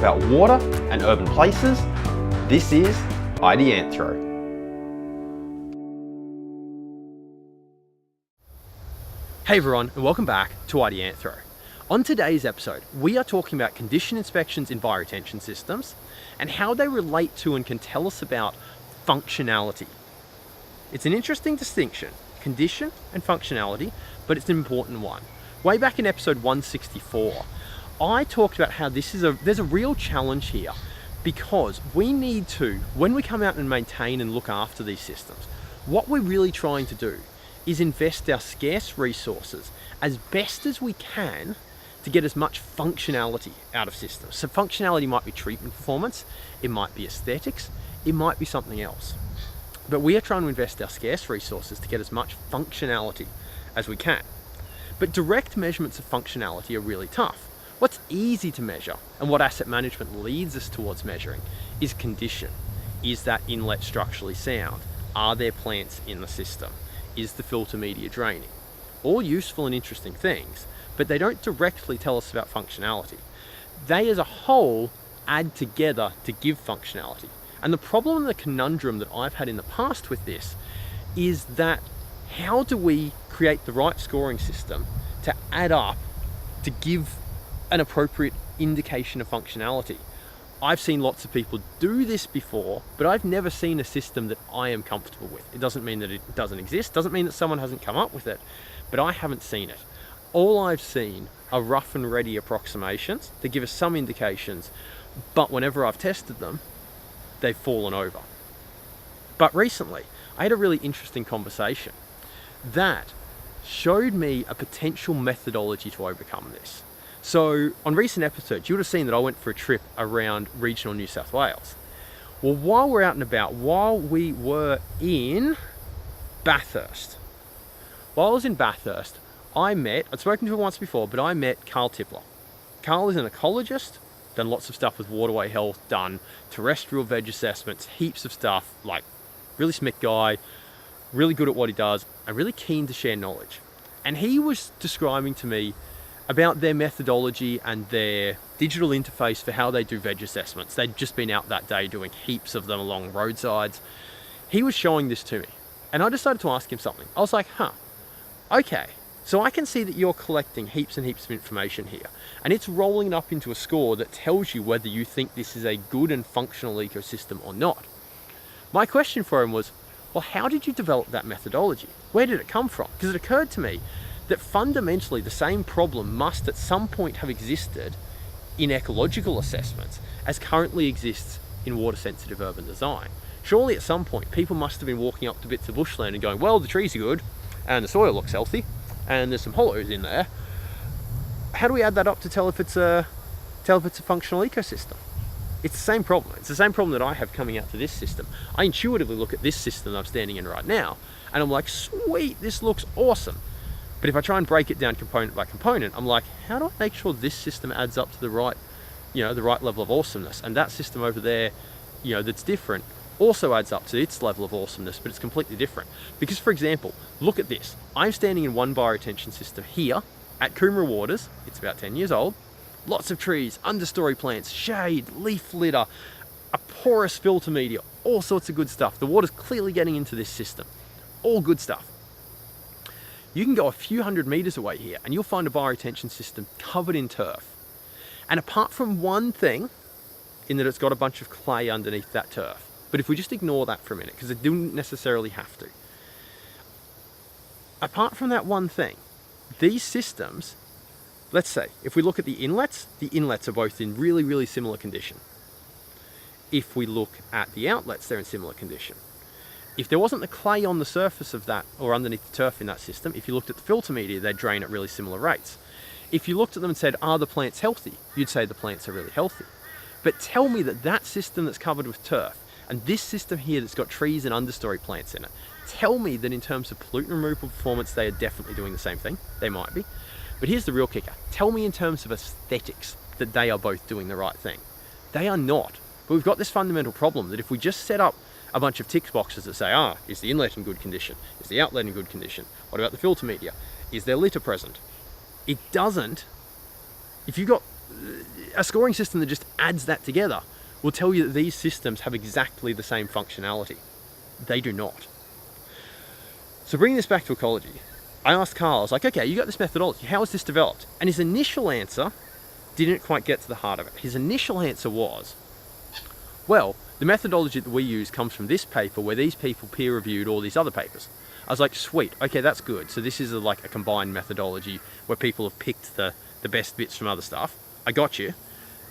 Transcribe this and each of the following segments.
about water and urban places. This is Ideanthro. Hey everyone, and welcome back to Ideanthro. On today's episode, we are talking about condition inspections in bioretention systems and how they relate to and can tell us about functionality. It's an interesting distinction, condition and functionality, but it's an important one. Way back in episode 164, I talked about how there's a real challenge here because we need to, when we come out and maintain and look after these systems, what we're really trying to do is invest our scarce resources as best as we can to get as much functionality out of systems. So functionality might be treatment performance, it might be aesthetics, it might be something else. But we are trying to invest our scarce resources to get as much functionality as we can. But direct measurements of functionality are really tough. What's easy to measure and what asset management leads us towards measuring is condition. Is that inlet structurally sound? Are there plants in the system? Is the filter media draining? All useful and interesting things, but they don't directly tell us about functionality. They as a whole add together to give functionality. And the problem and the conundrum that I've had in the past with this is that how do we create the right scoring system to add up to give an appropriate indication of functionality? I've seen lots of people do this before, but I've never seen a system that I am comfortable with. It doesn't mean that it doesn't exist, doesn't mean that someone hasn't come up with it, but I haven't seen it. All I've seen are rough and ready approximations that give us some indications, but whenever I've tested them, they've fallen over. But recently, I had a really interesting conversation that showed me a potential methodology to overcome this. So on recent episodes, you would have seen that I went for a trip around regional New South Wales. Well, while we're out and about, while we were in Bathurst, while I was in Bathurst, I'd spoken to him once before, but I met Carl Tippler. Carl is an ecologist, done lots of stuff with waterway health, done terrestrial veg assessments, heaps of stuff, like really smick guy, really good at what he does, and really keen to share knowledge. And he was describing to me about their methodology and their digital interface for how they do veg assessments. They'd just been out that day doing heaps of them along roadsides. He was showing this to me, and I decided to ask him something. I was like, okay, so I can see that you're collecting heaps and heaps of information here, and it's rolling up into a score that tells you whether you think this is a good and functional ecosystem or not. My question for him was, well, how did you develop that methodology? Where did it come from? Because it occurred to me that fundamentally the same problem must at some point have existed in ecological assessments as currently exists in water-sensitive urban design. Surely at some point people must have been walking up to bits of bushland and going, well, the trees are good and the soil looks healthy and there's some hollows in there. How do we add that up to tell if it's a functional ecosystem? It's the same problem. It's the same problem that I have coming out to this system. I intuitively look at this system that I'm standing in right now and I'm like, sweet, this looks awesome. But if I try and break it down component by component, I'm like, how do I make sure this system adds up to the right level of awesomeness? And that system over there, that's different, also adds up to its level of awesomeness, but it's completely different. Because for example, look at this. I'm standing in one bioretention system here at Coomera Waters. It's about 10 years old. Lots of trees, understory plants, shade, leaf litter, a porous filter media, all sorts of good stuff. The water's clearly getting into this system. All good stuff. You can go a few hundred meters away here and you'll find a bioretention system covered in turf. And apart from one thing, in that it's got a bunch of clay underneath that turf, but if we just ignore that for a minute, because it didn't necessarily have to. Apart from that one thing, these systems, let's say, if we look at the inlets are both in really, really similar condition. If we look at the outlets, they're in similar condition. If there wasn't the clay on the surface of that or underneath the turf in that system, if you looked at the filter media, they'd drain at really similar rates. If you looked at them and said, are the plants healthy? You'd say the plants are really healthy. But tell me that system that's covered with turf and this system here that's got trees and understory plants in it, tell me that in terms of pollutant removal performance, they are definitely doing the same thing. They might be. But here's the real kicker. Tell me in terms of aesthetics that they are both doing the right thing. They are not. But we've got this fundamental problem that if we just set up a bunch of tick boxes that say, is the inlet in good condition? Is the outlet in good condition? What about the filter media? Is there litter present? It doesn't. If you've got a scoring system that just adds that together will tell you that these systems have exactly the same functionality. They do not. So bringing this back to ecology, I asked Carl, I was like, okay, you got this methodology, how was this developed? And his initial answer didn't quite get to the heart of it. His initial answer was, well, the methodology that we use comes from this paper where these people peer reviewed all these other papers. I was like, sweet, okay, that's good. So this is like a combined methodology where people have picked the best bits from other stuff. I got you.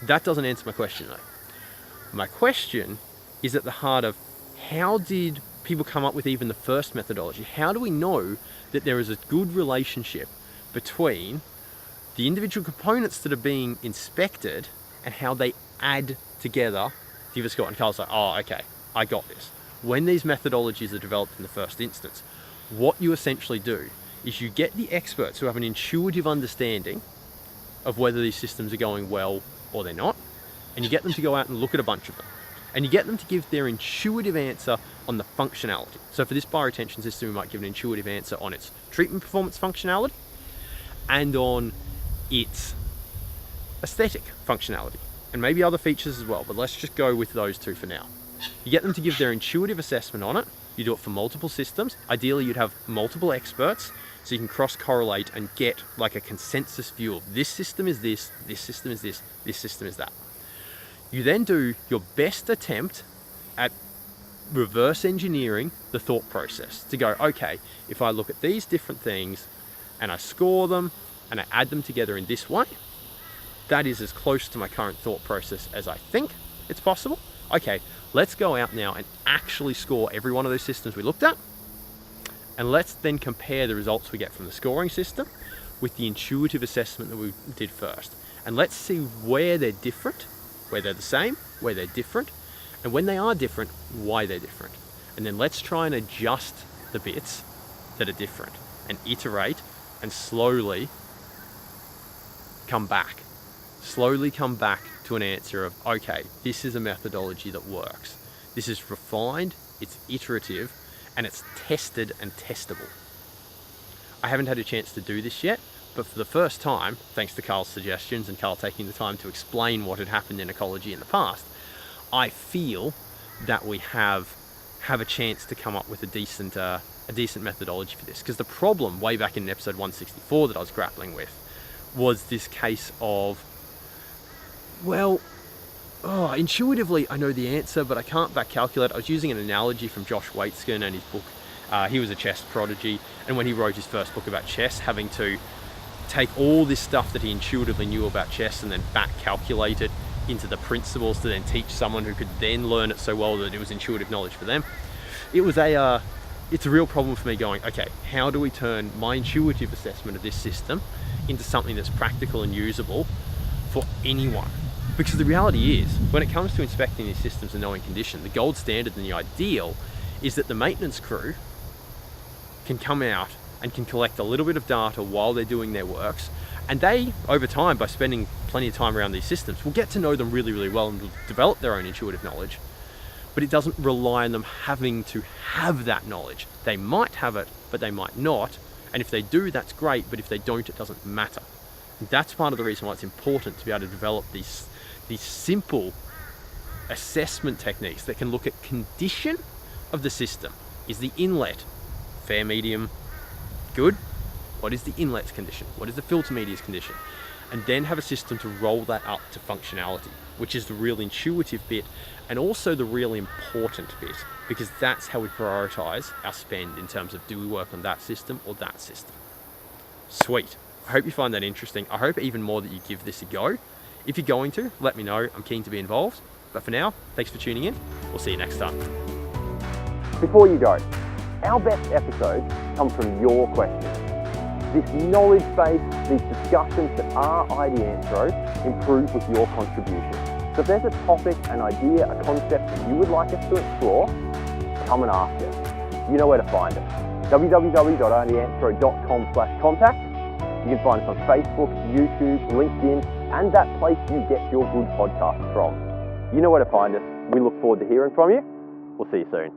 That doesn't answer my question though. My question is at the heart of, how did people come up with even the first methodology? How do we know that there is a good relationship between the individual components that are being inspected and how they add together to give a score? And Carl's like, oh, okay, I got this. When these methodologies are developed in the first instance, what you essentially do is you get the experts who have an intuitive understanding of whether these systems are going well or they're not, and you get them to go out and look at a bunch of them. And you get them to give their intuitive answer on the functionality. So for this bioretention system, we might give an intuitive answer on its treatment performance functionality and on its aesthetic functionality, and maybe other features as well, but let's just go with those two for now. You get them to give their intuitive assessment on it. You do it for multiple systems. Ideally, you'd have multiple experts, so you can cross-correlate and get like a consensus view of this system is this system is this system is that. You then do your best attempt at reverse engineering the thought process to go, okay, if I look at these different things and I score them and I add them together in this way, that is as close to my current thought process as I think it's possible. Okay, let's go out now and actually score every one of those systems we looked at. And let's then compare the results we get from the scoring system with the intuitive assessment that we did first. And let's see where they're different, where they're the same, where they're different, and when they are different, why they're different. And then let's try and adjust the bits that are different and iterate and slowly come back to an answer of, okay, this is a methodology that works. This is refined, it's iterative, and it's tested and testable. I haven't had a chance to do this yet, but for the first time, thanks to Carl's suggestions and Carl taking the time to explain what had happened in ecology in the past, I feel that we have a chance to come up with a decent methodology for this. Because the problem way back in episode 164 that I was grappling with was this case of, well, intuitively I know the answer, but I can't back calculate. I was using an analogy from Josh Waitzkin and his book. He was a chess prodigy, and when he wrote his first book about chess, having to take all this stuff that he intuitively knew about chess and then back calculate it into the principles to then teach someone who could then learn it so well that it was intuitive knowledge for them. It's a real problem for me going, okay, how do we turn my intuitive assessment of this system into something that's practical and usable for anyone? Because the reality is, when it comes to inspecting these systems and knowing condition, the gold standard and the ideal is that the maintenance crew can come out and can collect a little bit of data while they're doing their works, and they, over time, by spending plenty of time around these systems, will get to know them really, really well and will develop their own intuitive knowledge. But it doesn't rely on them having to have that knowledge. They might have it, but they might not, and if they do, that's great, but if they don't, it doesn't matter. And that's part of the reason why it's important to be able to develop these simple assessment techniques that can look at condition of the system. Is the inlet fair, medium, good? What is the inlet's condition? What is the filter media's condition? And then have a system to roll that up to functionality, which is the real intuitive bit and also the real important bit, because that's how we prioritize our spend in terms of, do we work on that system or that system? Sweet. I hope you find that interesting. I hope even more that you give this a go. If you're going to, let me know. I'm keen to be involved. But for now, thanks for tuning in. We'll see you next time. Before you go, our best episodes come from your questions. This knowledge base, these discussions that are Ideanthro, improve with your contribution. So if there's a topic, an idea, a concept that you would like us to explore, come and ask us. You know where to find us. www.ideanthro.com/contact. You can find us on Facebook, YouTube, LinkedIn, and that place you get your good podcasts from. You know where to find us. We look forward to hearing from you. We'll see you soon.